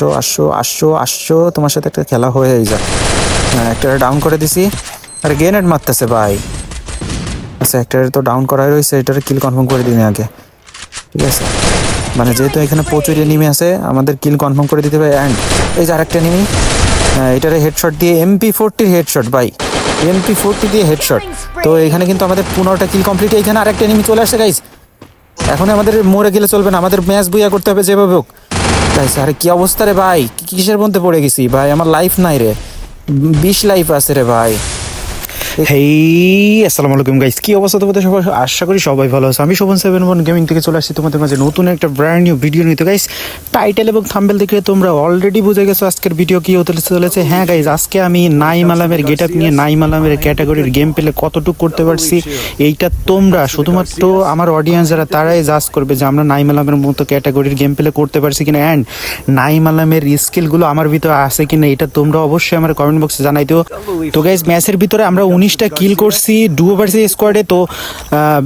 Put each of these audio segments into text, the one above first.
তো আসো আসো আসো, তোমার সাথে একটা খেলা হয়ে যায়। হ্যাঁ, একটা ডাউন করে দিছি। আরে গ্রেনেড মারতেছে ভাই। আচ্ছা, একটা তো ডাউন করা রয়েছে, এটার কিল কনফার্ম করে দিন আগে। ঠিক আছে, মানে যেহেতু এখানে প্রচুর এনিমি আছে, আমাদের কিল কনফার্ম করে দিতে হবে। অ্যান্ড এই যে আরেকটা এনিমি, এটারে হেডশট দিয়ে MP40 হেডশট ভাই, MP40 দিয়ে হেডশট। তো এখানে কিন্তু আমাদের 15টা কিল কমপ্লিট। এখানে আরেকটা এনিমি চলে আসছে গাইস। এখন আমাদের মরে গেলে চলবে না, আমাদের ম্যাচ বুইয়া করতে হবে যেভাবে হোক। গাইস আরে কি অবস্থা রে ভাই, কিসের মধ্যে পড়ে গেছি ভাই, আমার লাইফ নাই রে, 20 লাইফ আছে রে ভাই। হেই, আসসালামু আলাইকুম গাইস, কি অবস্থা তোমাদের সবাই? আশা করি সবাই ভালো আছে। আমি শোভন 71 গেমিং থেকে চলে আসছি তোমাদের মাঝে নতুন একটা ব্র্যান্ড নিউ ভিডিও নিতে। গাইস টাইটেল এবং থাম্বনেল দেখে তোমরা অলরেডি বুঝে গেছো আজকের ভিডিও কি হতে চলেছে। হ্যাঁ গাইস, আজকে আমি নাইম আলমের গেটআপ নিয়ে নাইম আলমের ক্যাটাগরির গেম প্লে কতটুকু করতে পারছি, এইটা তোমরা শুধুমাত্র আমার অডিয়েন্স যারা তারাই জাজ করবে যে আমরা নাইম আলমের মতো ক্যাটাগরির গেম প্লে করতে পারছি কিনা, অ্যান্ড নাইম আলমের স্কিলগুলো আমার ভিতরে আছে কিনা, এটা তোমরা অবশ্যই আমার কমেন্ট বক্সে জানাই দিও। তো গাইস ম্যাচের ভিতরে আমরা 19টা কিল করছি ডুও ভার্সেস স্কোয়াডে। তো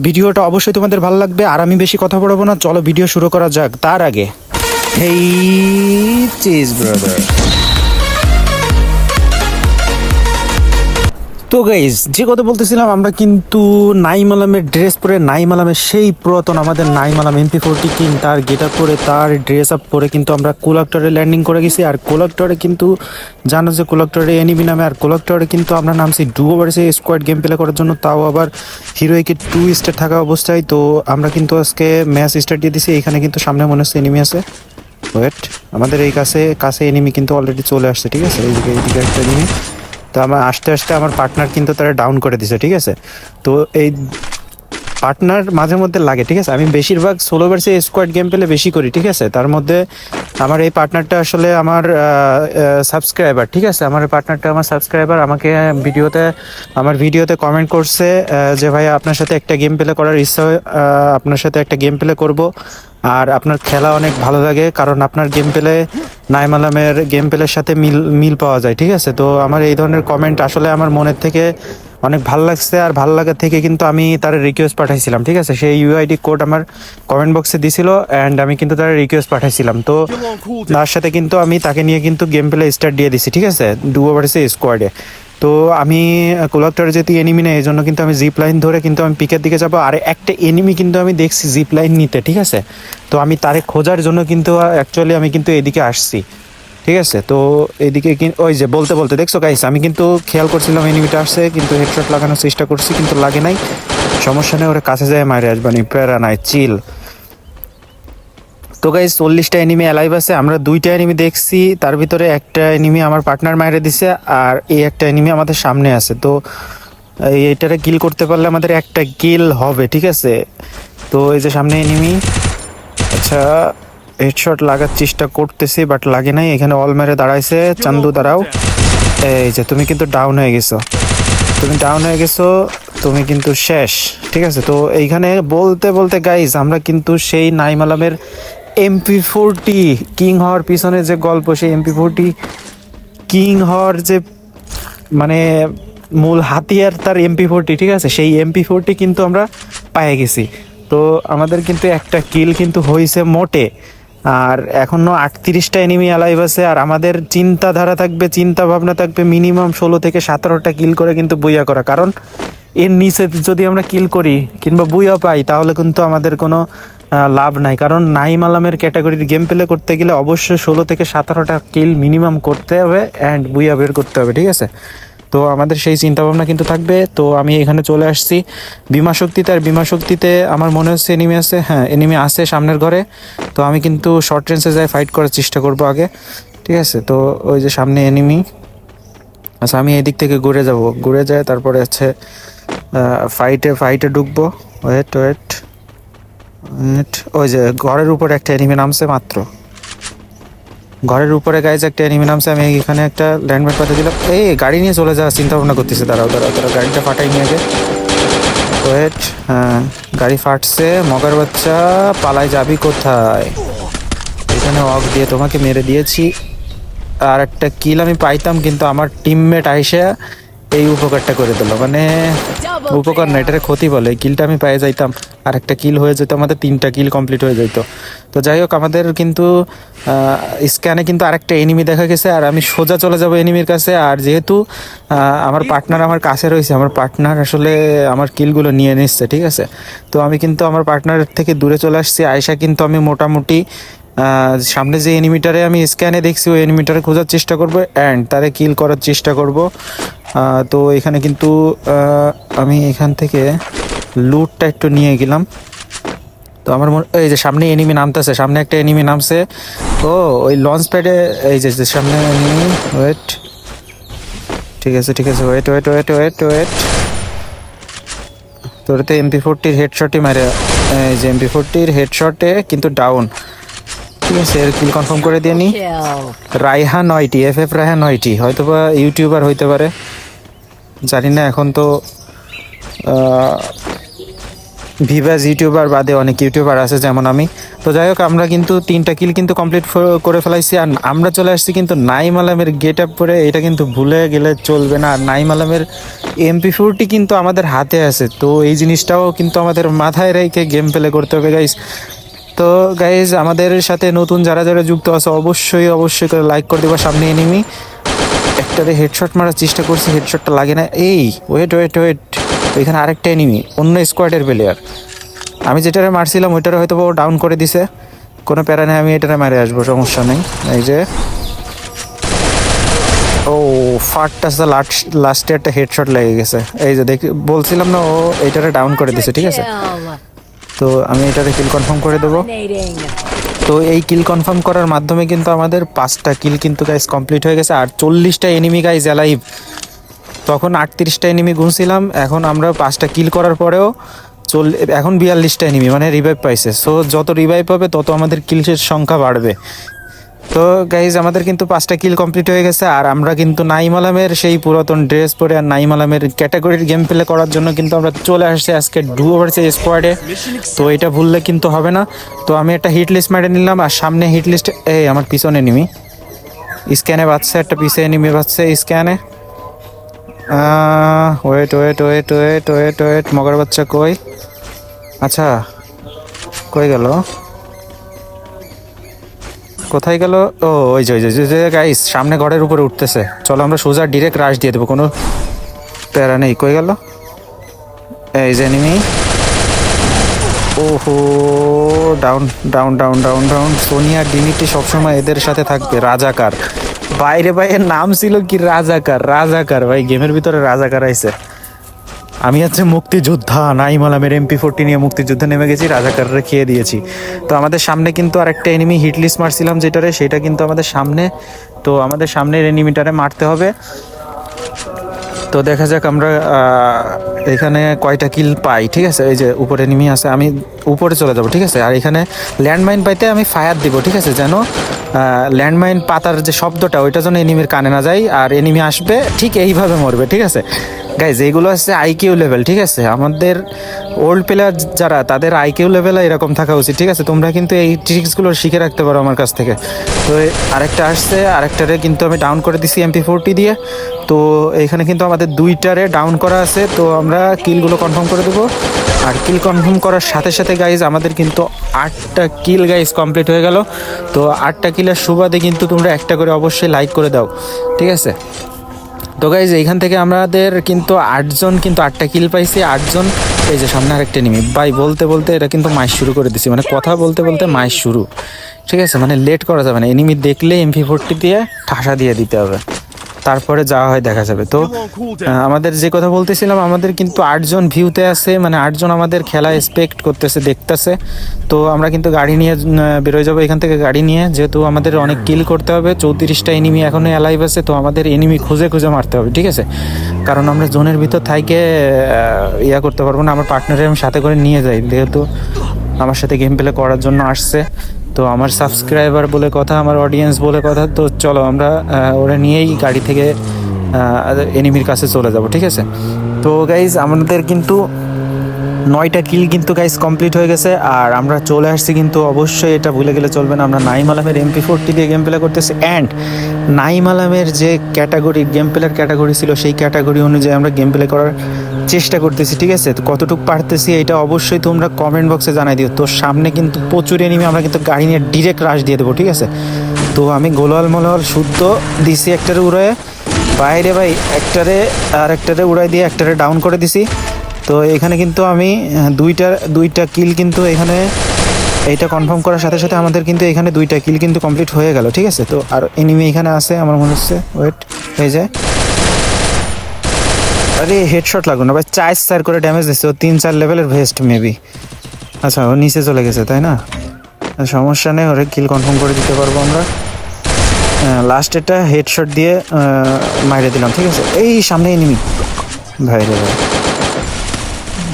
ভিডিওটা অবশ্যই তোমাদের ভালো লাগবে। আর আমি বেশি কথা বলবো না, চলো ভিডিও শুরু করা যাক। তার আগে হেই চিজ ব্রাদার। তো গাইজ যে কথা বলতেছিলাম, আমরা কিন্তু নাইম আলমের ড্রেস পরে, নাইম আলমের সেই পুরাতন আমাদের নাইম আলম MP40 কিং, তার গেট আপ পরে, তার ড্রেস আপ পরে কিন্তু আমরা কোলাক্টরে ল্যান্ডিং করে গেছি। আর কোলাক্টরে কিন্তু জানো যে কোলাক্টরে এনিমি নামে, আর কোলাক্টরে কিন্তু আমরা নামছি duo versus squad game play করার জন্য, তাও আবার হিরোইকে 2 স্টার থাকা অবস্থায়। তো আমরা কিন্তু আজকে ম্যাচ স্টার্ট দিয়ে দিছি। এখানে কিন্তু সামনে মনে হচ্ছে এনিমি আছে। ওয়েট, আমাদের এই কাছে এনিমি কিন্তু অলরেডি চলে আসছে। ঠিক আছে, এইদিকে একটা এনিমি। তো আমার আস্তে আস্তে আমার পার্টনার কিন্তু তারা ডাউন করে দিছে। ঠিক আছে, তো এই পার্টনার মাঝে মধ্যে লাগে। ঠিক আছে, আমি বেশিরভাগ সোলো ভার্সেস স্কোয়াড গেম পেলে বেশি করি। ঠিক আছে, তার মধ্যে আমার এই পার্টনারটা আসলে আমার সাবস্ক্রাইবার। ঠিক আছে, আমার এই পার্টনারটা আমার সাবস্ক্রাইবার। আমাকে আমার ভিডিওতে কমেন্ট করছে যে ভাই আপনার সাথে একটা গেম প্লে করার ইচ্ছা হয়, আপনার সাথে একটা গেম প্লে করব, আর আপনার খেলা অনেক ভালো লাগে, কারণ আপনার গেম প্লে নাইম আলমের গেম প্লের সাথে মিল পাওয়া যায়। ঠিক আছে, তো আমার এই ধরনের কমেন্ট আসলে আমার মনের থেকে অনেক ভালো লাগছে। আর ভালো লাগার থেকে কিন্তু আমি তার রিকোয়েস্ট পাঠাইছিলাম। ঠিক আছে, সেই ইউআইডি কোড আমার কমেন্ট বক্সে দিছিল, অ্যান্ড আমি কিন্তু তার রিকোয়েস্ট পাঠাইছিলাম। তো তার সাথে কিন্তু আমি তাকে নিয়ে কিন্তু গেম প্লে স্টার্ট দিয়ে দিছি। ঠিক আছে, ডুও ভার্সেস স্কোয়াডে। তো আমি কোলাক্টরে যেহেতু এনিমি নেই, এই জন্য কিন্তু আমি জিপ লাইন ধরে কিন্তু আমি পিকের দিকে যাবো। আর একটা এনিমি কিন্তু আমি দেখছি জিপ লাইন নিতে। ঠিক আছে, তো আমি তারে খোঁজার জন্য কিন্তু অ্যাকচুয়ালি আমি কিন্তু এদিকে আসছি। ঠিক আছে, তো এদিকে ওই যে বলতে বলতে দেখছো গাইস, আমি কিন্তু খেয়াল করছিলাম এনিমিটা আসছে, কিন্তু হেডশট লাগানোর চেষ্টা করছি, কিন্তু লাগে নাই। সমস্যা নেই, ওরা কাছে যায় মারে আসবানি, প্যারা নাই, চিল। তো গাইস 40টা এনিমি অ্যালাইভ আছে, আমরা 2টা এনিমি দেখছি, তার ভিতরে একটা এনিমি আমার পার্টনার মাইরে দিছে, আর এই একটা এনিমি আমাদের সামনে আছে। তো এইটারে কিল করতে পারলে আমাদের একটা কিল হবে। ঠিক আছে, তো এই যে সামনে এনিমি। আচ্ছা, হেডশট লাগার চেষ্টা করতেছি, বাট লাগে নাই। এখানে অল মেরে দাঁড়াইছে। চান্দু দাঁড়াও, এই যে তুমি কিন্তু ডাউন হয়ে গেছো, তুমি ডাউন হয়ে গেছো, তুমি কিন্তু শেষ। ঠিক আছে, তো এইখানে বলতে বলতে গাইজ আমরা কিন্তু সেই নাইম আলমের MP40 কিং হওয়ার পিছনে যে গল্প, সেই MP40 কিং হওয়ার যে মানে মূল হাতিয়ার তার MP40। ঠিক আছে, সেই MP40 কিন্তু আমরা পেয়ে গেছি। তো আমাদের কিন্তু একটা কিল কিন্তু হয়েছে মোটে, আর এখনো 38টা এনিমি অ্যালাইভ আছে। আর আমাদের চিন্তাধারা থাকবে, চিন্তা ভাবনা থাকবে মিনিমাম 16 থেকে 17টা কিল করে কিন্তু বুইয়া করা, কারণ এর নিচে যদি আমরা কিল করি কিংবা বুইয়া পাই, তাহলে কিন্তু আমাদের কোনো লাভ নাই। কারণ নাইম আলমের ক্যাটাগরির গেম প্লে করতে গেলে অবশ্যই 16 থেকে 17টা কিল মিনিমাম করতে হবে, অ্যান্ড বুইয়া বের করতে হবে। ঠিক আছে, তো আমাদের সেই চিন্তাভাবনা কিন্তু থাকবে। তো আমি এখানে চলে আসছি বিমা শক্তিতে, আর বিমা শক্তিতে আমার মনে হচ্ছে এনিমি আছে। হ্যাঁ, এনিমি আছে সামনের ঘরে। তো আমি কিন্তু শর্ট রেঞ্জে যাই ফাইট করার চেষ্টা করব আগে। ঠিক আছে, তো ওই যে সামনে এনিমি। আচ্ছা, আমি এদিক থেকে ঘুরে যায়, তারপরে হচ্ছে ফাইটে ঢুকবো। ওয়েট ওয়েট ওয়েট, ওই যে ঘরের উপরে একটা এনিমি নামছে মাত্র, ঘরের উপরে গাইজ একটা এনিমি নামছে। আমি এখানে একটা ল্যান্ডমার্ক পাঠিয়ে দিলাম। এই গাড়ি নিয়ে চলে যাওয়ার চিন্তা ভাবনা করতেছে, দাঁড়াও গাড়িটা ফাটাই নিয়ে আগে। ওয়েট, হ্যাঁ গাড়ি ফাটছে, মগার বাচ্চা পালায় যাবি কোথায়? এখানে অফ দিয়ে তোমাকে মেরে দিয়েছি। আর একটা কিল আমি পাইতাম, কিন্তু আমার টিমমেট আইসা এই উপকারটা করে দিল, মানে উপকার না, এটারে ক্ষতি বলে। এই কিলটা আমি পেয়ে যাইতাম, আর একটা কিল হয়ে যেত, আমাদের 3টা কিল কমপ্লিট হয়ে যেত। তো যাই হোক, আমাদের কিন্তু স্ক্যানে কিন্তু আরেকটা এনিমি দেখা গেছে, আর আমি সোজা চলে যাব এনিমির কাছে। আর যেহেতু আমার পার্টনার আমার কাছে রয়েছে, আমার পার্টনার আসলে আমার কিলগুলো নিয়ে নিচ্ছে, ঠিক আছে। তো আমি কিন্তু আমার পার্টনারের থেকে দূরে চলে আসছি। আয়সা কিন্তু আমি মোটামুটি সামনে যে এনিমিটারে আমি স্ক্যানে দেখছি ওই এনিমিটারে খোঁজার চেষ্টা করব অ্যান্ড তারে কিল করার চেষ্টা করব। তো এখানে কিন্তু আমি এখান থেকে লুটটা একটু নিয়ে গেলাম। তো আমার এই যে সামনে এনিমি নামতেছে, সামনে একটা এনিমি নামছে। ও ওই লঞ্চ প্যাডে, এই যে সামনে এনিমি। ওয়েট, ঠিক আছে ঠিক আছে, wait wait wait wait wait. তোর তো MP40 হেডশটই মারে, এই যে MP40 হেডশটে কিন্তু ডাউন। ঠিক আছে, এর কিল কনফার্ম করে দিয়ে নি। রায়হা 9টি, FF রায়হা 9টি, হয়তো বা ইউটিউবার হইতে পারে, জানি না। এখন তো ভিভাস ইউটিউবার বাদে অনেক ইউটিউবার আছে যেমন আমি। তো যাই হোক, আমরা কিন্তু 3টা কিল কিন্তু কমপ্লিট করে ফেলাইছি। আর আমরা চলে আসছি কিন্তু নাইম আলমের গেট আপ পরে, এটা কিন্তু ভুলে গেলে চলবে না। আর নাইম আলমের MP40 কিন্তু আমাদের হাতে আছে, তো এই জিনিসটাও কিন্তু আমাদের মাথায় রেখে গেম প্লে করতে হবে গাইস। তো গাইজ, আমাদের সাথে নতুন যারা যারা যুক্ত আছে অবশ্যই অবশ্যই করে লাইক করে দেবা। সামনে এনিমি, একটারে হেডশট মারার চেষ্টা করছি, হেডশটটা লাগে না। এই ওয়েট ওয়েট ওয়েট, ওইখানে আরেকটা এনিমি, অন্য স্কোয়াডের প্লেয়ার। আমি যেটারে মারছিলাম ওইটারে হয়তো ও ডাউন করে দিছে, কোনো প্যারা নেই, আমি এটারে মারে আসবো, সমস্যা নেই। এই যে ও ফার্স্টটা লাস্টে একটা হেডশট লেগে গেছে। এই যে বলছিলাম না, ও এটারে ডাউন করে দিছে, ঠিক আছে। তো আমি এটারে কিল কনফার্ম করে দেবো। তো এই কিল কনফার্ম করার মাধ্যমে কিন্তু আমাদের 5টা কিল কিন্তু গাইস কমপ্লিট হয়ে গেছে। আর 40টা এনিমি গাইস অ্যালাইভ। তখন 38টা এনিমি গুনছিলাম, এখন আমরা 5টা কিল করার পরেও এখন 42টা এনিমি, মানে রিভাইভ পাইছে। সো যত রিভাইভ পাবে তত আমাদের কিলের সংখ্যা বাড়বে। তো গাইজ, আমাদের কিন্তু 5টা কিল কমপ্লিট হয়ে গেছে। আর আমরা কিন্তু নাইম আলমের সেই পুরাতন ড্রেস পরে আর নাইম আলমের ক্যাটাগরির গেম প্লে করার জন্য কিন্তু আমরা চলে আসছি আজকে ডুও ভার্সেস স্কোয়াডে। তো এটা ভুললে কিন্তু হবে না। তো আমি একটা হিট লিস্ট মেরে নিলাম, আর সামনে হিট লিস্ট, এই আমার পিছনে এনিমি স্ক্যানে বাজছে, একটা পিছে এনিমি বাজছে স্ক্যানে। Wait wait wait wait wait wait, মগর বাচ্চা কই? আচ্ছা, কই গেল, কোথায় গেল? ও ওই যে গাইস, সামনে ঘরের উপরে উঠতেছে। চলো আমরা সোজা ডিরেক্ট রাশ দিয়ে দেবো, কোনো প্যারা নেই। কই গেল? এই যে এনিমি। ওহো, down down down down down. Sonia ডিমিটি সবসময় এদের সাথে থাকবে। রাজাকার, বাইরে বাইরের নাম ছিল কি? রাজাকার। রাজাকার ভাই, গেমের ভিতরে রাজাকার আইছে। আমি হচ্ছে মুক্তিযোদ্ধা, নাইম আলমের MP40 নিয়ে মুক্তিযুদ্ধে নেমে গেছি, রাজাকাররে খেয়ে দিয়েছি। তো আমাদের সামনে কিন্তু আরেকটা এনিমি হিট লিস্ট মারছিলাম যেটারে, সেটা কিন্তু আমাদের সামনে। তো আমাদের সামনের এনিমিটারে মারতে হবে। তো দেখা যাক আমরা এখানে কয়টা কিল পাই, ঠিক আছে। এই যে উপরে এনিমি আছে, আমি উপরে চলে যাব, ঠিক আছে। আর এখানে ল্যান্ডমাইন পাইতে আমি ফায়ার দিব, ঠিক আছে, যেন ল্যান্ডমাইন পাতার যে শব্দটা ওইটা যেন এনিমির কানে না যায়, আর এনিমি আসবে ঠিক এইভাবে মরবে, ঠিক আছে গাইজ। এইগুলো হচ্ছে IQ লেভেল, ঠিক আছে। আমাদের ওল্ড প্লেয়ার যারা, তাদের IQ লেভেল এরকম থাকা উচিত, ঠিক আছে। তোমরা কিন্তু এই ট্রিক্সগুলো শিখে রাখতে পারো আমার কাছ থেকে। তো আরেকটা আসছে, আরেকটারে কিন্তু আমি ডাউন করে দিছি MP40 দিয়ে। তো এইখানে কিন্তু আমাদের 2টারে ডাউন করা আছে। তো আমরা কিলগুলো কনফার্ম করে দেবো। আর কিল কনফার্ম করার সাথে সাথে গাইজ আমাদের কিন্তু 8টা কিল গাইজ কমপ্লিট হয়ে গেল। তো 8টা কিলের সুবাদে কিন্তু তোমরা একটা করে অবশ্যই লাইক করে দাও, ঠিক আছে। তো গাইজ, এইখান থেকে আমাদের কিন্তু 8জন কিন্তু 8টা কিল পাইছি, 8জন। এই যে সামনে আরেকটা এনিমি ভাই, বলতে বলতে এটা কিন্তু মাইশ শুরু করে দিছি, মানে কথা বলতে বলতে মাইশ শুরু, ঠিক আছে। মানে লেট করা যাবে না, এনিমি দেখলে MP40 দিয়ে ঠাসা দিয়ে দিতে হবে, তারপরে যাওয়া হয় দেখা যাবে। তো আমাদের যে কথা বলতেছিলাম, আমাদের কিন্তু 8জন ভিউতে আছে, মানে 8জন আমাদের খেলা এক্সপেক্ট করতেছে, দেখতেছে। তো আমরা কিন্তু গাড়ি নিয়ে বেরোয় যাবো এখান থেকে, গাড়ি নিয়ে, যেহেতু আমাদের অনেক কিল করতে হবে। 34টা এনিমি এখনো অ্যালাইভ আছে, তো আমাদের এনিমি খুঁজে খুঁজে মারতে হবে, ঠিক আছে। কারণ আমরা জোনের ভিতর থাইকে ইয়া করতে পারবো না। আমার পার্টনারের আমি সাথে করে নিয়ে যাই, যেহেতু আমার সাথে গেম প্লে করার জন্য আসছে। তো আমার সাবস্ক্রাইবার বলে কথা, আমার অডিয়েন্স বলে কথা। তো চলো আমরা ওরা নিয়েই গাড়ি থেকে এনিমির কাছে চলে যাব, ঠিক আছে। তো গাইজ, আমাদের কিন্তু 9টা কিল কিন্তু গাইস কমপ্লিট হয়ে গেছে। আর আমরা চলে আসছি কিন্তু অবশ্যই এটা ভুলে গেলে চলবে না, আমরা নাইম আলমের MP40 দিয়ে গেম প্লে করতেছি। অ্যান্ড নাইম আলমের যে ক্যাটাগরি গেম প্লের ক্যাটাগরি ছিল সেই ক্যাটাগরি অনুযায়ী আমরা গেম প্লে করার চেষ্টা করতেছি, ঠিক আছে? তো কতটুকু পারতেছি এটা অবশ্যই তোমরা কমেন্ট বক্সে জানাই দিও। তো সামনে কিন্তু প্রচুর এনিমি, আমরা কিন্তু গাড়ি নিয়ে ডিরেক্ট রাশ দিয়ে দেবো, ঠিক আছে? তো আমি গোলাল মোলাল শুদ্ধ দিছি একটারে উড়ায় বাইরে ভাই, একটারে উড়াই দিয়ে একটারে ডাউন করে দিছি। তো এখানে কিন্তু আমি দুইটা কিল কিন্তু এখানে এইটা কনফার্ম করার সাথে সাথে আমাদের কিন্তু এখানে 2টা কিল কিন্তু কমপ্লিট হয়ে গেল, ঠিক আছে? তো আর এনিমি এখানে আছে আমার মনে হচ্ছে, ওয়েট হয়ে যায়। আরে হেডশট লাগলো না ভাই, 4 করে ড্যামেজ দিচ্ছে। ও 3-4 লেভেলের ভেস্ট মেবি। আচ্ছা ও নিচে চলে গেছে তাই না? সমস্যা নেই, ওরে কিল কনফার্ম করে দিতে পারবো আমরা। লাস্ট এটা হেডশট দিয়ে মাইরে দিলাম, ঠিক আছে? এই সামনে এনিমি ভাই রে ভাই,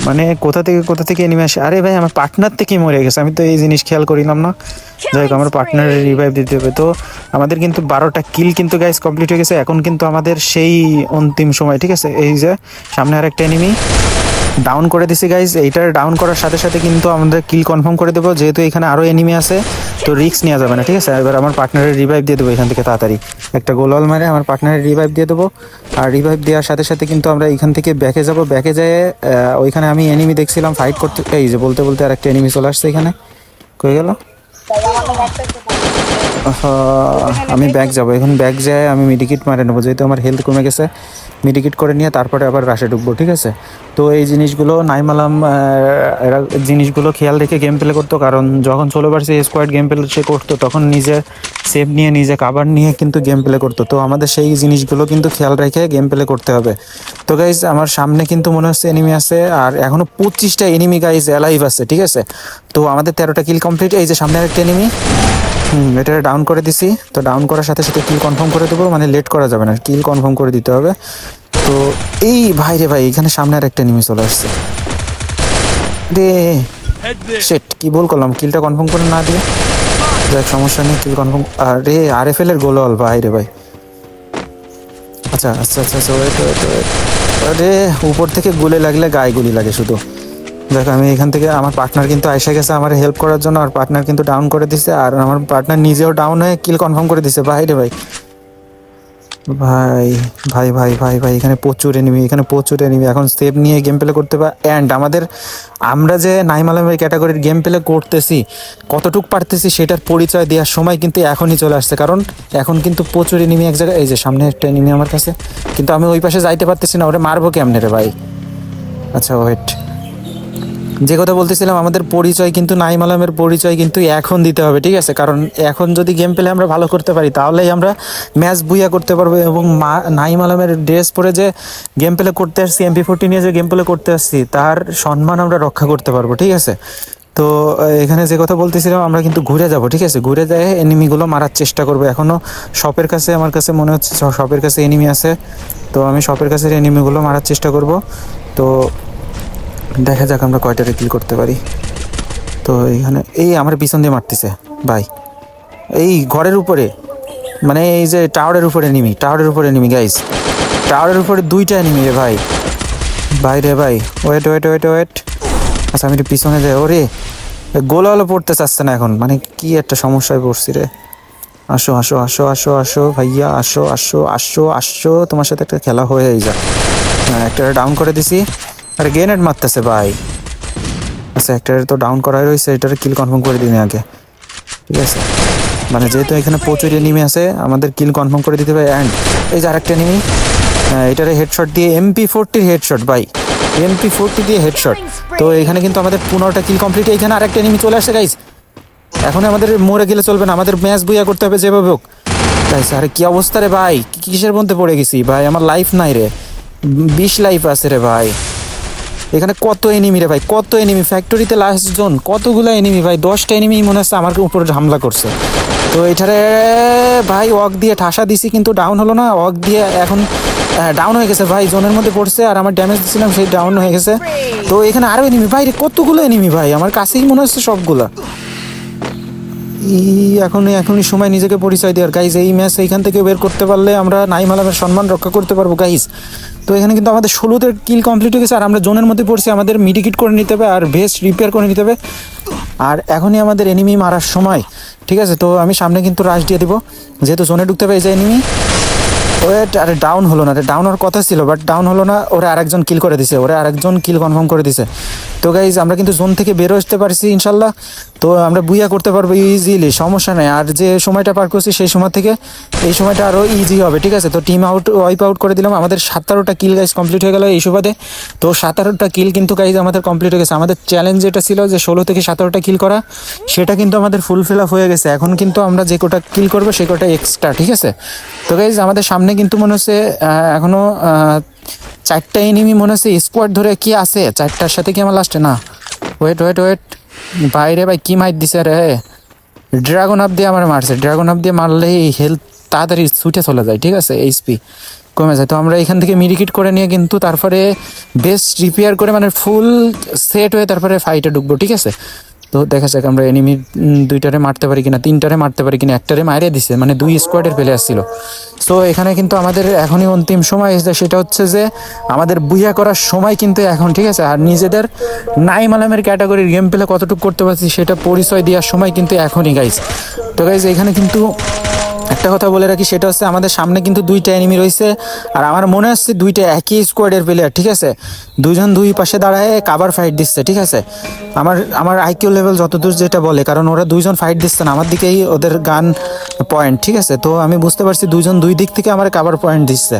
মানে কোথা থেকে এনিমি আসে। আরে ভাই আমার পার্টনার থেকে মরে গেছে, আমি তো এই জিনিস খেয়াল করিলাম না। যাই হোক আমার পার্টনারের রিভাইভ দিতে হবে। তো আমাদের কিন্তু 12টা কিল কিন্তু গাইস কমপ্লিট হয়ে গেছে। এখন কিন্তু আমাদের সেই অন্তিম সময়, ঠিক আছে? এই যে সামনে আর একটা এনিমি ডাউন করে দিছি গাইস। এইটার ডাউন করার সাথে সাথে কিন্তু আমাদের কিল কনফার্ম করে দেবো, যেহেতু এখানে আরও এনিমি আছে তো রিস্ক নেওয়া যাবে না, ঠিক আছে? এবার আমার পার্টনারের রিভাইভ দিয়ে দেবো এখান থেকে তাড়াতাড়ি, একটা গোলওয়াল মারে আমার পার্টনারের রিভাইভ দিয়ে দেবো। আর রিভাইভ দেওয়ার সাথে সাথে কিন্তু আমরা এখান থেকে ব্যাকে যাব। ব্যাকে যেয়ে ওইখানে আমি এনিমি দেখছিলাম ফাইট করতে, এই যে বলতে বলতে আর একটা এনিমি চলে আসছে এখানে, কই গেল? আমি ব্যাক যাবো এখন, ব্যাক যায় আমি মেডিকিট মারে নেবো, যেহেতু আমার হেলথ কমে গেছে। মেডিকিট করে নিয়ে তারপরে আবার রাশে ঢুকবো, ঠিক আছে? তো এই জিনিসগুলো নাইম আলম এরা জিনিসগুলো খেয়াল রেখে গেম প্লে করতো, কারণ যখন 16 ভার্সেস স্কোয়াড গেম প্লে সে করতো তখন নিজে সেভ নিয়ে নিজে কাভার নিয়ে কিন্তু গেম প্লে করতো। তো আমাদের সেই জিনিসগুলো কিন্তু খেয়াল রেখে গেম প্লে করতে হবে। তো গাইজ আমার সামনে কিন্তু মনে হচ্ছে এনিমি আছে, আর এখনো 25টা এনিমি গাইজ অ্যালাইভ আছে, ঠিক আছে? তো আমাদের 13টা কিল কমপ্লিট। এই যে সামনে আরেকটা এনিমি, এটা ডাউন করে দিছি। তো ডাউন করার সাথে সাথে কিল কনফার্ম করে দেবো, মানে লেট করা যাবে না, কিল কনফার্ম করে দিতে হবে। তো এই ভাই রে ভাই, এখানে সামনে আর একটা এনিমি চলে আসছে রে, সেট কি বল করলাম, কিলটা কনফার্ম করে না দিয়ে। যাক সমস্যা নেই, কিল কনফার্ম। আরে RFL এর গোলওয়াল ভাই রে ভাই। আচ্ছা আচ্ছা আচ্ছা আচ্ছা, ওয়েট ওয়েট ওয়েট। আরে উপর থেকে গুলি লাগলে গায়ে গুলি লাগে শুধু। দেখ আমি এখান থেকে, আমার পার্টনার কিন্তু এসে গেছে আমার হেল্প করার জন্য, আর পার্টনার কিন্তু ডাউন করে দিছে, আর আমার পার্টনার নিজেও ডাউন হয়ে কিল কনফার্ম করে দিছে ভাই রে ভাই। ভাই ভাই ভাই ভাই ভাই এখানে প্রচুর এনিমি, এখন সেভ নিয়ে গেম প্লে করতে পারে। অ্যান্ড আমরা যে নাইম আলমের ক্যাটাগরির গেম প্লে করতেছি, কতটুক পারতেছি সেটার পরিচয় দেওয়ার সময় কিন্তু এখনই চলে আসছে, কারণ এখন কিন্তু প্রচুর এনিমি এক জায়গায়। এই যে সামনে একটা এনিমি আমার কাছে, কিন্তু আমি ওই পাশে যাইতে পারতেছি না, ওরে মারবো কেমনে রে ভাই? আচ্ছা ওয়েট, যে কথা বলতেছিলাম, আমাদের পরিচয় কিন্তু নাইম আলমের পরিচয় কিন্তু এখন দিতে হবে, ঠিক আছে? কারণ এখন যদি গেম প্লে আমরা ভালো করতে পারি তাহলেই আমরা ম্যাচ বুইয়া করতে পারবো। এবং নাইম আলমের ড্রেস পরে যে গেম প্লে করতে আসছি, MP40 নিয়ে যে গেম প্লে করতে আসছি, তার সম্মান আমরা রক্ষা করতে পারবো, ঠিক আছে? তো এখানে যে কথা বলতেছিলাম, আমরা কিন্তু ঘুরে যাব, ঠিক আছে? ঘুরে যায় এনিমিগুলো মারার চেষ্টা করবো। এখনও শপের কাছে আমার কাছে মনে হচ্ছে শপের কাছে এনিমি আছে, তো আমি শপের কাছে এনিমিগুলো মারার চেষ্টা করব। তো দেখা যাক আমরা কয়টারে কিল করতে পারি। তো এইখানে এই আমার পিছন দিয়ে মারতেছে ভাই, এই ঘরের উপরে, মানে এই যে টাওয়ারের উপরে এনিমি গাইস, টাওয়ারের উপরে 2টা এনিমি রে ভাই। ভাই রে ভাই, ওয়েট ওয়েট ওয়েট ওয়েট। আচ্ছা আমি পিছনে যাই। ওরে গোলালো পড়তে চাচ্ছে না এখন, মানে কি একটা সমস্যায় পড়ছি রে। আসো আসো আসো আসো আসো ভাইয়া, আসো আসো আসো আসো, তোমার সাথে একটা খেলা হয়ে যা। একটা ডাউন করে দিছি, আরে গ্রেনেড মারতেছে ভাই। আচ্ছা একটা তো ডাউন করাই রয়েছে, এটার কিল কনফার্ম করে দিন আগে, ঠিক আছে? মানে যেহেতু এখানে প্রচুর এনিমি আছে, আমাদের কিল কনফার্ম করে দিতে হবে। অ্যান্ড এই যে আরেকটা এনিমি, এটারে হেডশট দিয়ে MP40 হেডশট ভাই, MP40 দিয়ে হেডশট। তো এখানে কিন্তু আমাদের 15টা কিল কমপ্লিট। এইখানে আরেকটা এনিমি চলে আসছে গাইস, এখন আমাদের মরে গেলে চলবে না, আমাদের ম্যাচ বুইয়া করতে হবে যেভাবে হোক গাইস। আরে কি অবস্থা রে ভাই, কিসের মধ্যে পড়ে গেছি ভাই? আমার লাইফ নাই রে, 20 লাইফ আছে রে ভাই। এখানে কত এনিমি রে ভাই, কত এনিমি, ফ্যাক্টরিতে লাস্ট জোন, কতগুলো এনিমি ভাই, 10টা এনিমি মনে হচ্ছে আমার উপরে হামলা করছে। তো এটারে ভাই ওয়াক দিয়ে ঠাসা দিছি, কিন্তু ডাউন হলো না। ওয়াক দিয়ে এখন ডাউন হয়ে গেছে ভাই, জোনের মধ্যে পড়ছে, আর আমার ড্যামেজ দিছিলাম সেই ডাউন হয়ে গেছে। তো এখানে আরও এনিমি ভাই, কতগুলো এনিমি ভাই, আমার কাছেই মনে হচ্ছে সবগুলা। এখনই সময় নিজেকে পরিচয় দেওয়ার গাইজ। এই ম্যাচ এইখান থেকে বের করতে পারলে আমরা নাইম আলমের সম্মান রক্ষা করতে পারবো গাইজ। তো এখানে কিন্তু আমাদের 16তে কিল কমপ্লিট হয়ে গেছে আর আমরা জোনের মধ্যে পড়ছি। আমাদের মিডিকিট করে নিতে হবে আর ভেস্ট রিপেয়ার করে নিতে হবে। আর এখনই আমাদের এনিমি মারার সময়, ঠিক আছে? তো আমি সামনে কিন্তু রাশ দিয়ে দিব, যেহেতু জোনে ঢুকতে হবে। এই যে এনিমি, ওয়েট, আরে ডাউন হলো না রে, ডাউন হওয়ার কথা ছিল বাট ডাউন হলো না। ওরা আরেকজন কিল করে দিছে, ওরা আরেকজন কিল কনফার্ম করে দিছে। তো গাইজ আমরা কিন্তু জোন থেকে বেরো আসতে পারছি ইনশাল্লাহ। তো আমরা বুইয়া করতে পারবো ইজিলি, সমস্যা নেই। আর যে সময়টা পার করছি সেই সময় থেকে এই সময়টা আরও ইজি হবে, ঠিক আছে? তো টিম আউট, ওয়াইপ আউট করে দিলাম। আমাদের 17টা কিল গাইজ কমপ্লিট হয়ে গেল এই সুবাদে। তো 17টা কিল কিন্তু গাইজ আমাদের কমপ্লিট হয়ে গেছে। আমাদের চ্যালেঞ্জ যেটা ছিল যে 16 থেকে 17টা কিল করা, সেটা কিন্তু আমাদের ফুলফিল আপ হয়ে গেছে। এখন কিন্তু আমরা যে কোটা কিল করবো সে কোটা এক্সট্রা, ঠিক আছে? তো গাইজ আমাদের সামনে কিন্তু মনে হচ্ছে এখনও 4টা এনিমি মনে হচ্ছে স্কোয়াড ধরে কি আছে। 4টার সাথে কি আমার লাস্টে না, ওয়েট ওয়েট ওয়েট, বাইরে ভাই কি মাইর দিছে রে। ড্রাগন আপ দিয়ে আমার মারছে, ড্রাগন আপ দিয়ে মারলেই হেলথ তাড়াতাড়ি ছুটে চলে যায়, ঠিক আছে? এইচপি কমে যায়। তো আমরা এখান থেকে মিডিকিট করে নিয়ে কিন্তু তারপরে বেস্ট রিপেয়ার করে মানে ফুল সেট হয়ে তারপরে ফাইটে ঢুকবো, ঠিক আছে? তো দেখা যাক আমরা এনিমি 2টারে মারতে পারি কিনা, 3টারে মারতে পারি কিনা। একটারে মারে দিছে, মানে 2 স্কোয়াডের প্লেয়ার আসছিল। সো এখানে কিন্তু আমাদের এখনই অন্তিম সময় এসেছে, সেটা হচ্ছে যে আমাদের বুইয়া করার সময় কিন্তু এখন, ঠিক আছে? আর নিজেদের নাইম আলমের ক্যাটাগরির গেম প্লে কতটুকু করতে পারছি সেটা পরিচয় দেওয়ার সময় কিন্তু এখনই গাইজ। তো গাইজ এখানে কিন্তু একটা কথা বলে রাখি, সেটা হচ্ছে আমাদের সামনে কিন্তু 2টা এনিমি রয়েছে। আর আমার মনে হচ্ছে 2টা একই স্কোয়াডের প্লেয়ার, ঠিক আছে? দুজন দুই পাশে দাঁড়ায় কাভার ফাইট দিচ্ছে, ঠিক আছে? আমার আইকিউ লেভেল যতদূর যেটা বলে, কারণ ওরা 2জন ফাইট দিচ্ছে না, আমার দিকেই ওদের গান পয়েন্ট, ঠিক আছে? তো আমি বুঝতে পারছি 2জন 2 দিক থেকে আমার কাভার পয়েন্ট দিচ্ছে,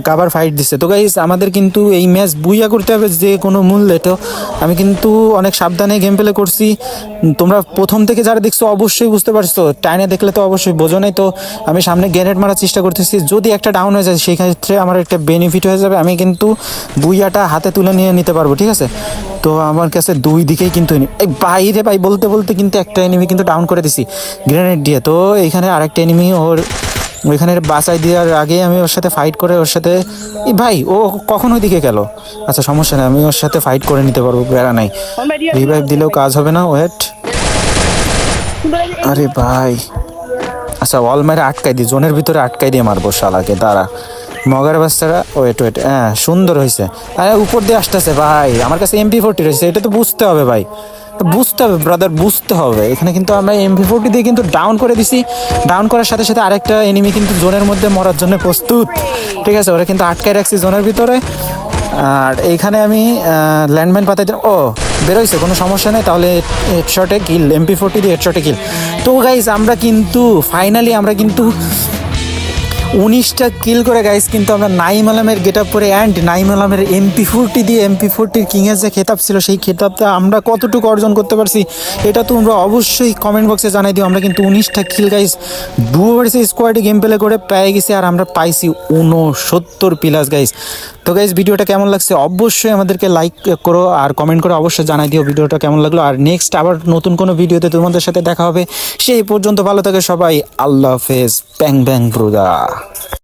কাভার ফাইট দিচ্ছে। তো গাইজ আমাদের কিন্তু এই ম্যাচ বুইয়া করতে হবে যে কোনো মূল্যে। তো আমি কিন্তু অনেক সাবধানে গেম প্লে করছি। তোমরা প্রথম থেকে যারা দেখছো অবশ্যই বুঝতে পারছো, টাইনে দেখলে তো অবশ্যই বোঝো নাই। তো আমি সামনে গ্রেনেড মারার চেষ্টা করতেছি, যদি একটা ডাউন হয়ে যায় সেই ক্ষেত্রে আমার একটা বেনিফিট হয়ে যাবে, আমি কিন্তু বুইয়াটা হাতে তুলে নিতে পারবো, ঠিক আছে? তো আমার কাছে 2 দিকেই কিন্তু এই বাইরে ভাই বলতে বলতে কিন্তু একটা এনিমি কিন্তু ডাউন করে দিছি গ্রেনেড দিয়ে। তো এইখানে আরেকটা এনিমি ওইখানে বাঁচাই দেওয়ার আগে আমি ওর সাথে ফাইট করে ওর সাথে, ভাই ও কখন ওই দিকে গেল? আচ্ছা সমস্যা নেই, আমি ওর সাথে ফাইট করে নিতে পারবো, বেড়া নাই। রিভাইভ দিলেও কাজ হবে না, ওয়েট। আরে ভাই, আচ্ছা ওয়াল মেরে আটকাই দিই, জোনের ভিতরে আটকাই দিয়ে মারবো শালাকে, দাঁড়া। মগার বাচ্চারা, ওয়েট ওয়েট, হ্যাঁ সুন্দর হয়েছে। আরে উপর দিয়ে আসতেছে ভাই, আমার কাছে MP40 রয়েছে, এটা তো বুঝতে হবে ভাই, বুঝতে হবে ব্রাদার, বুঝতে হবে। এখানে কিন্তু আমরা MP40 দিয়ে কিন্তু ডাউন করে দিছি। ডাউন করার সাথে সাথে আরেকটা এনিমি কিন্তু জোনের মধ্যে মরার জন্য প্রস্তুত, ঠিক আছে? ওরা কিন্তু আটকায় রাখছি জোনের ভিতরে। আর এইখানে আমি ল্যান্ডমাইন পাতাই দিলাম, ও বেরোইছে, কোনো সমস্যা নেই। তাহলে হেডশটে কিল, MP40 দিয়ে হেডশটে কিল। তো গাইজ আমরা কিন্তু ফাইনালি আমরা কিন্তু 19টা কিল করে গাইস কিন্তু আমরা নাইম আলমের গেট আপ পরে অ্যান্ড নাইম আলমের MP40 দিয়ে MP40 কিংয়ের যে খেতাব ছিল সেই খেতাবটা আমরা কতটুকু অর্জন করতে পারছি এটা তোমরা অবশ্যই কমেন্ট বক্সে জানাই দিও। আমরা কিন্তু 19টা কিল গাইস ডুও ভার্সেস স্কোয়াডে গেম প্লে করে পেয়ে গেছি আর আমরা পাইছি 69 প্লাস গাইস। তো গাইস ভিডিওটা কেমন লাগছে অবশ্যই আমাদেরকে লাইক করো আর কমেন্ট করে অবশ্যই জানাই দিও ভিডিওটা কেমন লাগলো। আর নেক্সট আবার নতুন কোনো ভিডিওতে তোমাদের সাথে দেখা হবে, সেই পর্যন্ত ভালো থাকে সবাই, আল্লাহ হাফেজ, ব্যাং ব্যাং ব্রুদা।